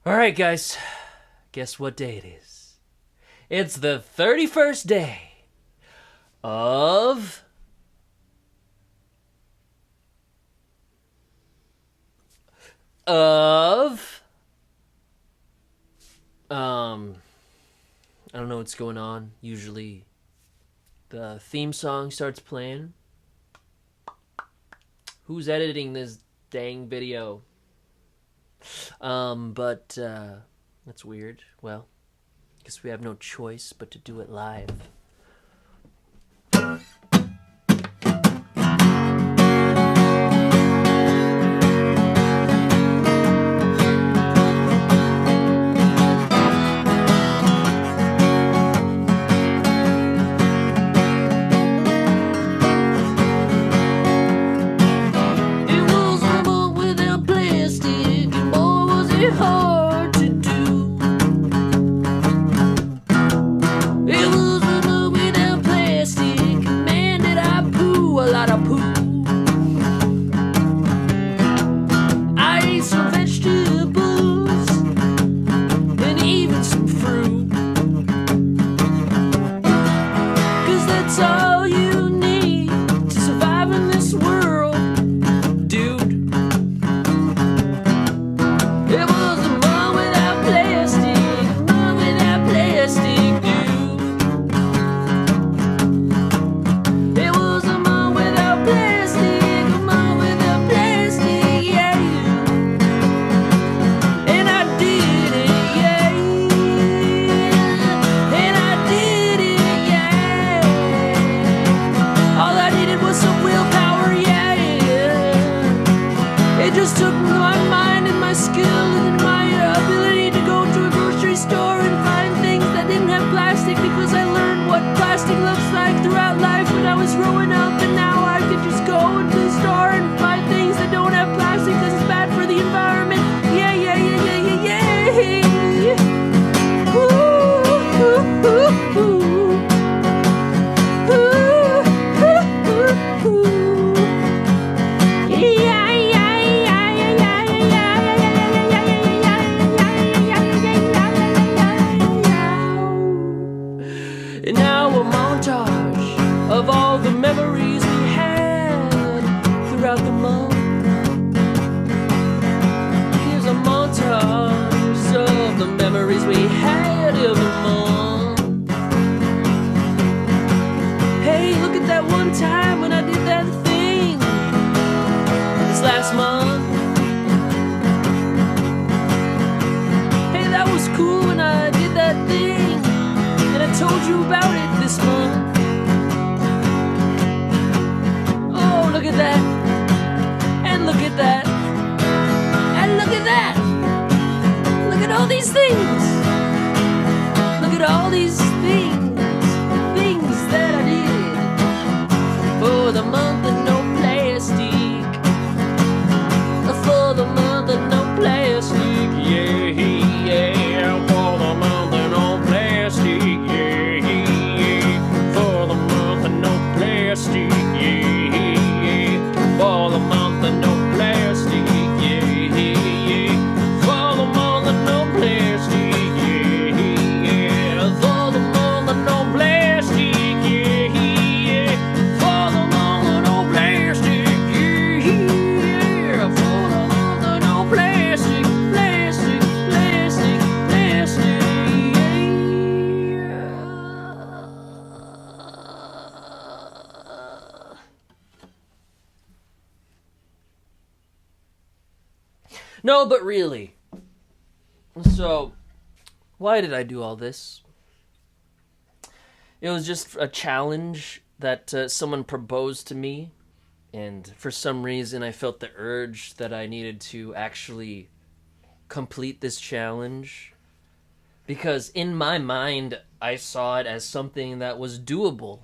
Alright, guys. Guess what day it is? It's the 31st day of... I don't know what's going on. Usually the theme song starts playing. Who's editing this dang video? But that's weird. Well, guess we have no choice but to do it live. No, but really. So, why did I do all this? It was just a challenge that someone proposed to me, and for some reason I felt the urge that I needed to actually complete this challenge, because in my mind I saw it as something that was doable,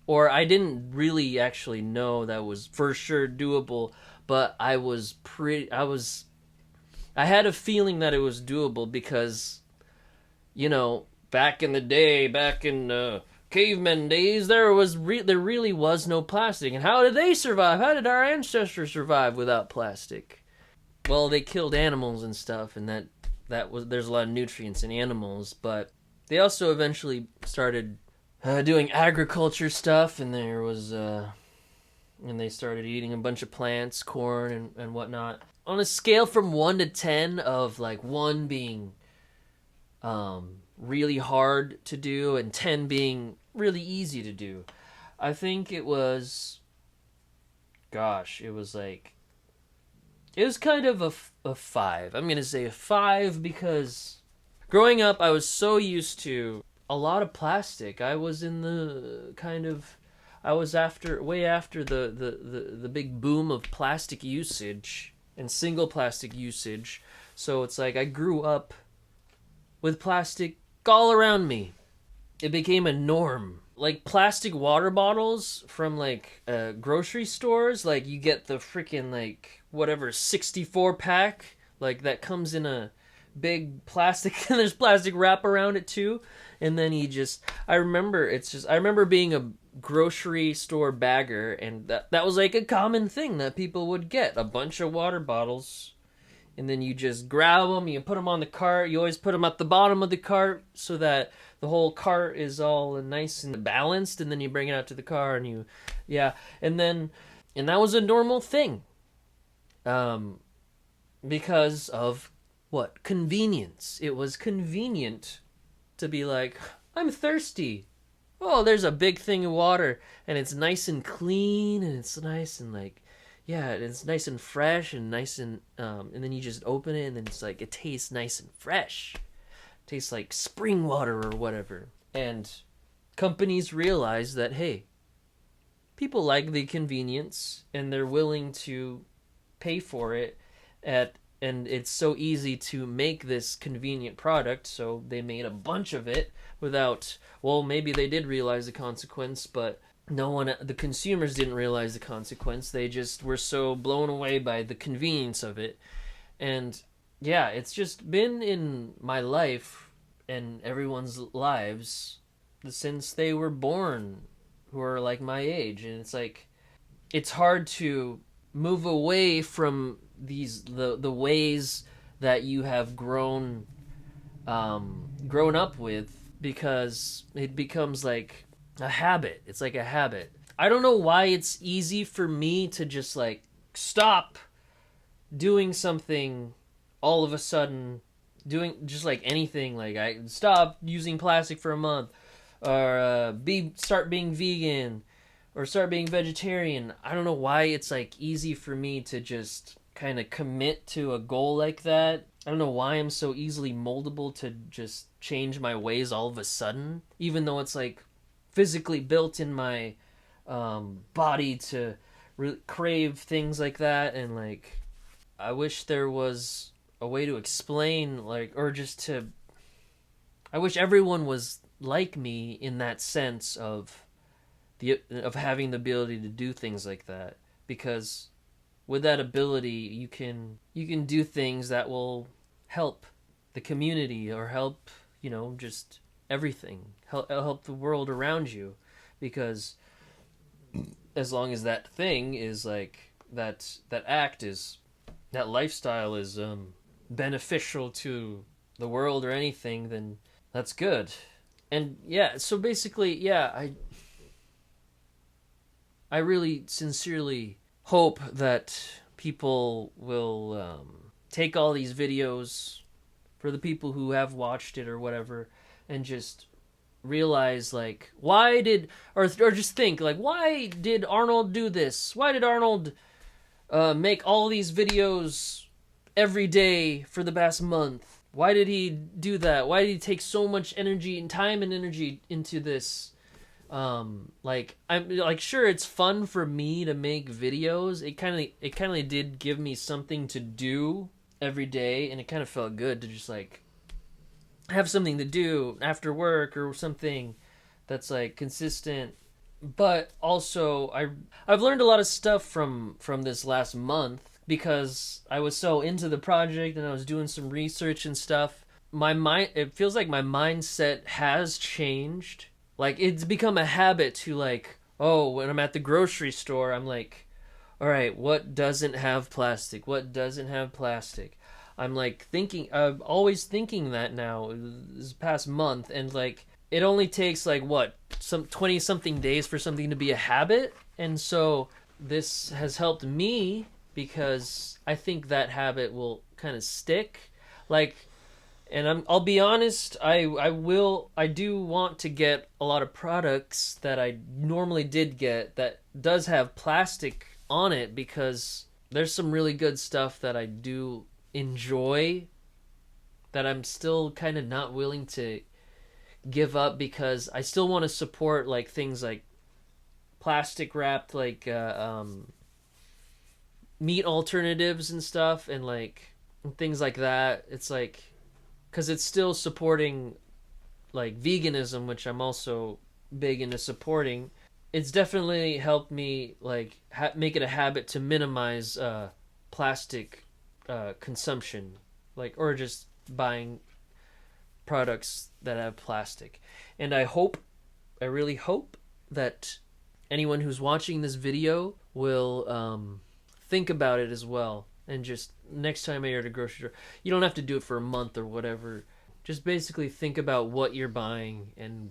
or I didn't really actually know that was for sure doable, but I had a feeling that it was doable because, you know, back in the day, back in cavemen days, there really was no plastic. And how did they survive? How did our ancestors survive without plastic? Well, they killed animals and stuff, and that there's a lot of nutrients in animals, but they also eventually started doing agriculture stuff, and they started eating a bunch of plants, corn and whatnot. On a scale from 1 to 10, of like 1 being really hard to do and 10 being really easy to do, I think it was kind of a 5. I'm going to say a 5 because growing up, I was so used to a lot of plastic. I was in the way after the big boom of plastic usage and single plastic usage. So it's like I grew up with plastic all around me. It became a norm. Like plastic water bottles from like grocery stores, like you get the freaking like whatever 64 pack, like that comes in a big plastic and there's plastic wrap around it too. And then I remember being a grocery store bagger, and that was like a common thing that people would get, a bunch of water bottles, and then you just grab them, you put them on the cart. You always put them at the bottom of the cart so that the whole cart is all nice and balanced, and then you bring it out to the car and and that was a normal thing, because of what? Convenience. It was convenient to be like, I'm thirsty. Oh, there's a big thing of water, and it's nice and clean, and it's nice and like, yeah, it's nice and fresh and nice and then you just open it, and then it's like, it tastes nice and fresh. It tastes like spring water or whatever. And companies realize that, hey, people like the convenience, and they're willing to pay for it and it's so easy to make this convenient product, so they made a bunch of it without, well, maybe they did realize the consequence, but the consumers didn't realize the consequence. They just were so blown away by the convenience of it. And yeah, it's just been in my life and everyone's lives since they were born, who are like my age. And it's like, it's hard to move away from the ways that you have grown up with, because it becomes like a habit. It's like a habit. I don't know why it's easy for me to just like stop doing something all of a sudden, doing just like anything. Like I stop using plastic for a month, or start being vegan, or start being vegetarian. I don't know why it's like easy for me to just kind of commit to a goal like that. I don't know why I'm so easily moldable to just change my ways all of a sudden, even though it's like physically built in my body to crave things like that. And like, I wish there was a way to explain, like, or just to, I wish everyone was like me in that sense of having the ability to do things like that, because with that ability, you can do things that will help the community, or help, just everything, help the world around you, because as long as that thing is like that lifestyle is beneficial to the world or anything, then that's good. And yeah, so basically, yeah, I really sincerely hope that people will take all these videos, for the people who have watched it or whatever, and just realize, like, or just think, like, why did Arnold do this? Why did Arnold make all these videos every day for the past month? Why did he do that? Why did he take so much energy and time and energy into this? Like, I'm like, sure, it's fun for me to make videos. It kind of did give me something to do every day, and it kind of felt good to just like have something to do after work or something that's like consistent. But also, I've learned a lot of stuff from this last month, because I was so into the project and I was doing some research and stuff. It feels like my mindset has changed. Like, it's become a habit to, like, oh, when I'm at the grocery store, I'm like, all right, what doesn't have plastic? What doesn't have plastic? I'm like thinking, I'm always thinking that now this past month, and like it only takes like what, some 20 something days for something to be a habit. And so this has helped me because I think that habit will kind of stick. Like, and I'll be honest, I do want to get a lot of products that I normally did get that does have plastic on it, because there's some really good stuff that I do enjoy that I'm still kind of not willing to give up, because I still want to support like things like plastic wrapped like meat alternatives and stuff, and like things like that. It's like, because it's still supporting like veganism, which I'm also big into supporting. It's definitely helped me like make it a habit to minimize plastic consumption, like, or just buying products that have plastic. And I really hope that anyone who's watching this video will think about it as well. And just next time you're at a grocery store, you don't have to do it for a month or whatever. Just basically think about what you're buying and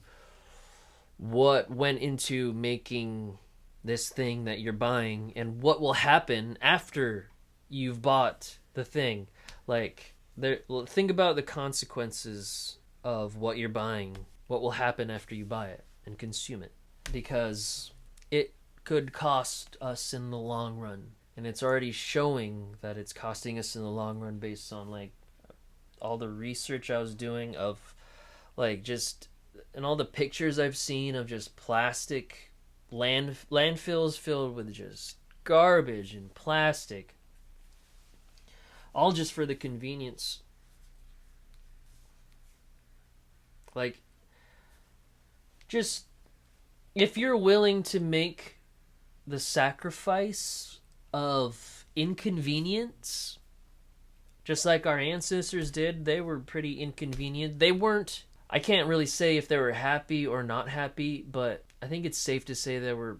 what went into making this thing that you're buying, and what will happen after you've bought the thing. Like, think about the consequences of what you're buying, what will happen after you buy it and consume it, because it could cost us in the long run. And it's already showing that it's costing us in the long run based on like all the research I was doing of like just, and all the pictures I've seen of just plastic landfills filled with just garbage and plastic, all just for the convenience. Like, just, if you're willing to make the sacrifice of inconvenience, just like our ancestors did, they were pretty inconvenient. They weren't, I can't really say if they were happy or not happy, but I think it's safe to say they were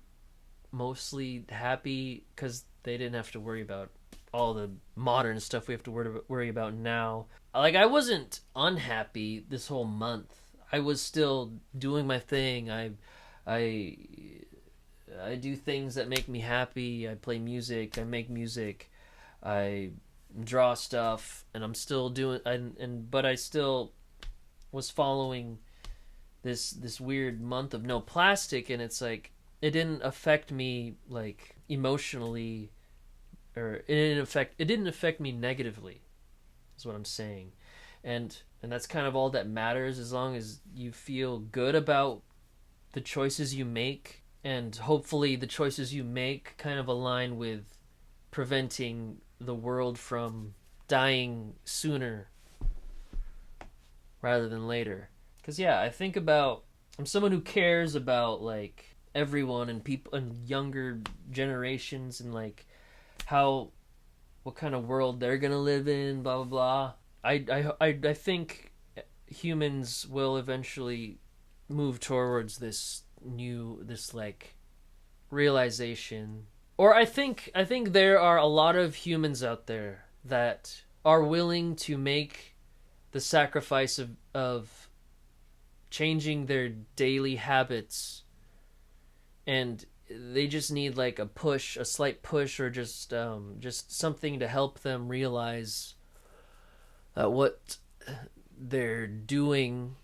mostly happy because they didn't have to worry about all the modern stuff we have to worry about now. Like, I wasn't unhappy this whole month. I was still doing my thing. I do things that make me happy. I play music. I make music. I draw stuff, and I'm still doing. But I still was following this weird month of no plastic, and it's like it didn't affect me like emotionally, or it didn't affect me negatively. Is what I'm saying, and that's kind of all that matters, as long as you feel good about the choices you make. And hopefully the choices you make kind of align with preventing the world from dying sooner rather than later. Because yeah, I'm someone who cares about like everyone and people and younger generations, and like what kind of world they're gonna live in, blah blah blah. I think humans will eventually move towards this like realization. Or I think there are a lot of humans out there that are willing to make the sacrifice of changing their daily habits, and they just need like a slight push, or just something to help them realize that what they're doing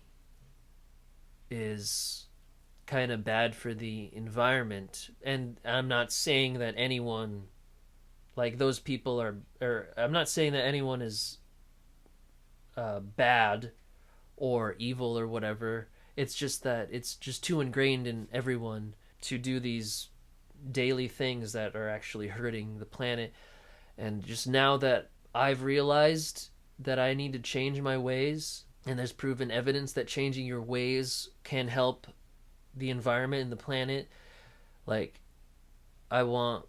is kind of bad for the environment. And I'm not saying that anyone, like those people or I'm not saying that anyone is bad or evil or whatever. It's just that it's just too ingrained in everyone to do these daily things that are actually hurting the planet. And just now that I've realized that I need to change my ways, and there's proven evidence that changing your ways can help the environment and the planet, like, I want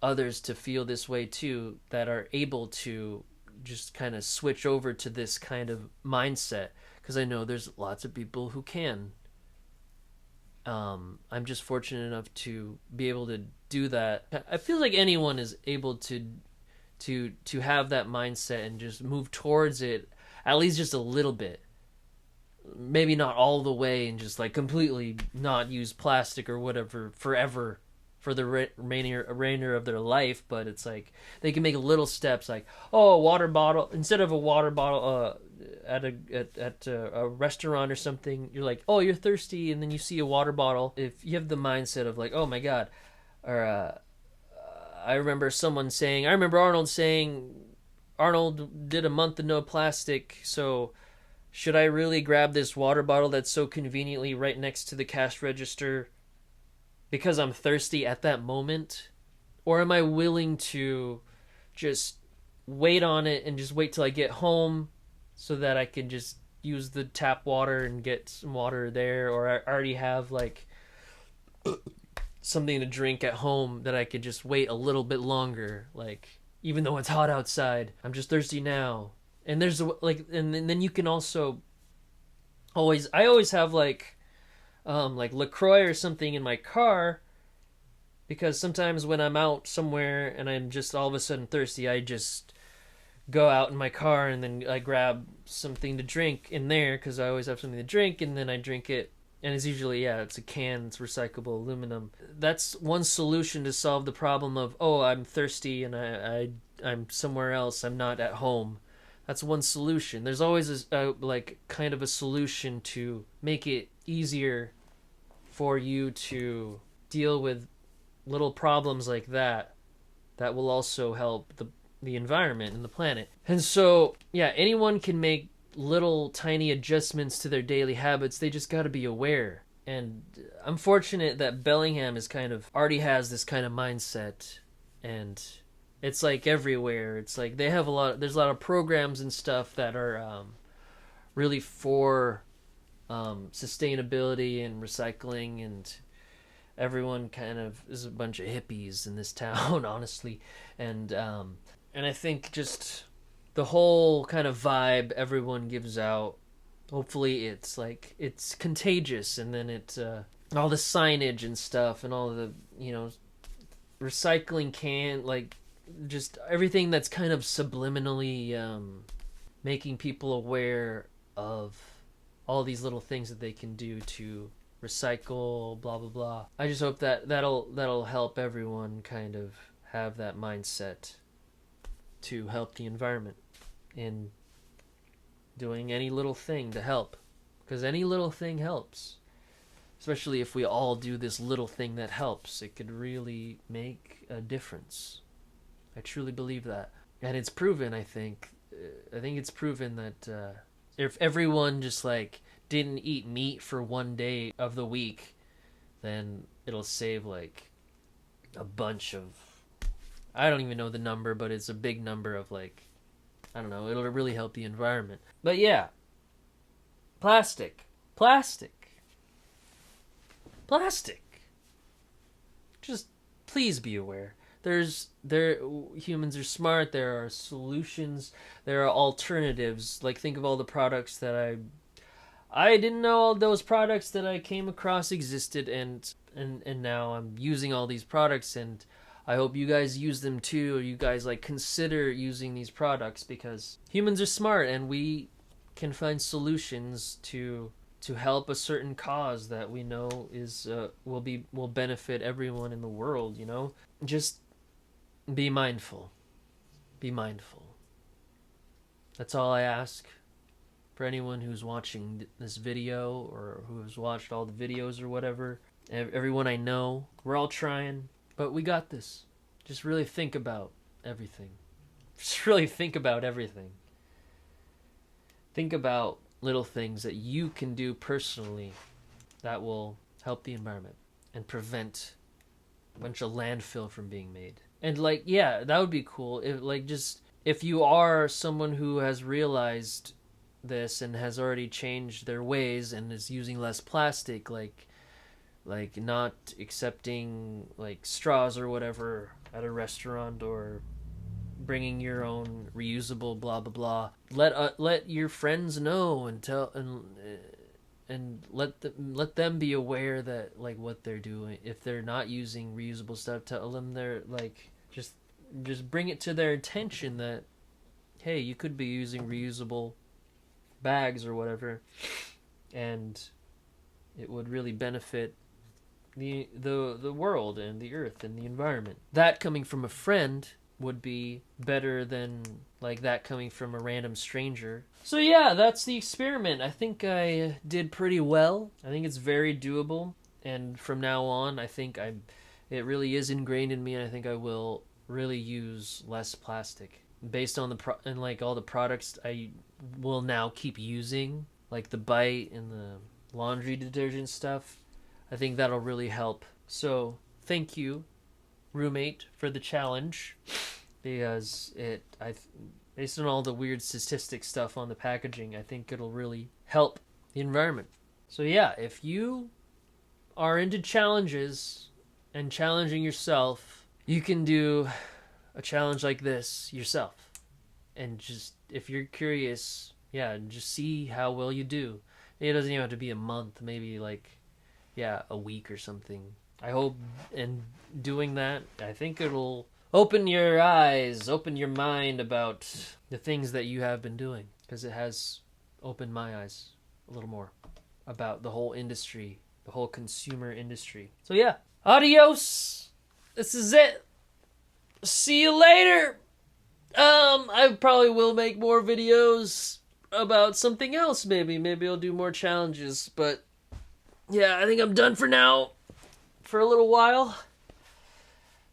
others to feel this way too, that are able to just kind of switch over to this kind of mindset, because I know there's lots of people who can. I'm just fortunate enough to be able to do that. I feel like anyone is able to to have that mindset and just move towards it, at least just a little bit. Maybe not all the way and just like completely not use plastic or whatever forever for the remainder of their life, but it's like they can make little steps, like, oh, a water bottle, instead of a water bottle at a restaurant or something, you're like, oh, you're thirsty, and then you see a water bottle. If you have the mindset of like, oh my god, or I remember Arnold saying, Arnold did a month of no plastic, so should I really grab this water bottle that's so conveniently right next to the cash register because I'm thirsty at that moment? Or am I willing to just wait on it and just wait till I get home so that I can just use the tap water and get some water there? Or I already have like something to drink at home that I could just wait a little bit longer, like, even though it's hot outside, I'm just thirsty now. And there's like, and then you can also I always have like LaCroix or something in my car, because sometimes when I'm out somewhere and I'm just all of a sudden thirsty, I just go out in my car and then I grab something to drink in there, because I always have something to drink, and then I drink it. And it's usually, it's a can, it's recyclable aluminum. That's one solution to solve the problem of, oh, I'm thirsty and I'm somewhere else, I'm not at home. That's one solution. There's always like kind of a solution to make it easier for you to deal with little problems like that will also help the environment and the planet. And so, anyone can make little tiny adjustments to their daily habits. They just got to be aware. And I'm fortunate that Bellingham is already has this kind of mindset, and it's like everywhere. It's like they have there's a lot of programs and stuff that are really for sustainability and recycling, and everyone kind of is a bunch of hippies in this town, honestly. And I think just the whole kind of vibe everyone gives out, hopefully it's contagious, and then all the signage and stuff and all the recycling just everything that's kind of subliminally making people aware of all these little things that they can do to recycle, blah blah blah. I just hope that'll help everyone kind of have that mindset to help the environment in doing any little thing to help, because any little thing helps. Especially if we all do this little thing that helps, it could really make a difference. I truly believe that. And it's proven, I think it's proven that if everyone just didn't eat meat for one day of the week, then it'll save a bunch of, I don't even know the number, but it's a big number of I don't know, it'll really help the environment. But yeah, plastic. Just please be aware. Humans are smart. There are solutions. There are alternatives. Think of all the products that I didn't know all those products that I came across existed, and now I'm using all these products, and I hope you guys use them too, or you guys consider using these products, because humans are smart and we can find solutions to help a certain cause that we know is will benefit everyone in the world. Just be mindful. That's all I ask for anyone who's watching this video, or who has watched all the videos or whatever. Everyone I know, we're all trying, but we got this. Just really think about everything. Think about little things that you can do personally that will help the environment and prevent a bunch of landfill from being made. And that would be cool if you are someone who has realized this and has already changed their ways and is using less plastic, not accepting straws or whatever at a restaurant, or bringing your own reusable blah blah blah. Let your friends know and tell, and let them be aware that what they're doing. If they're not using reusable stuff, tell them they're just just bring it to their attention that, hey, you could be using reusable bags or whatever, and it would really benefit the world and the earth and the environment. That coming from a friend would be better than like that coming from a random stranger. So yeah, that's the experiment. I think I did pretty well. I think it's very doable, and from now on, I think it really is ingrained in me, and I think I will really use less plastic based on and like all the products I will now keep using, like the Bite and the laundry detergent stuff. I think that'll really help. So thank you, roommate, for the challenge, because based on all the weird statistic stuff on the packaging, I think it'll really help the environment. So yeah, if you are into challenges and challenging yourself, you can do a challenge like this yourself. And just, if you're curious, yeah, just see how well you do. It doesn't even have to be a month, maybe like, yeah, a week or something. I hope in doing that, I think it'll open your eyes, open your mind about the things that you have been doing, because it has opened my eyes a little more about the whole industry, the whole consumer industry. So yeah, adios. This is it. See you later. I probably will make more videos about something else, maybe. Maybe I'll do more challenges, but yeah, I think I'm done for now. For a little while.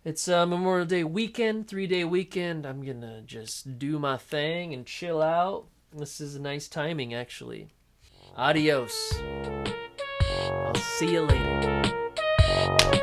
It's Memorial Day weekend, 3-day weekend. I'm gonna just do my thing and chill out. This is a nice timing, actually. Adios. I'll see you later.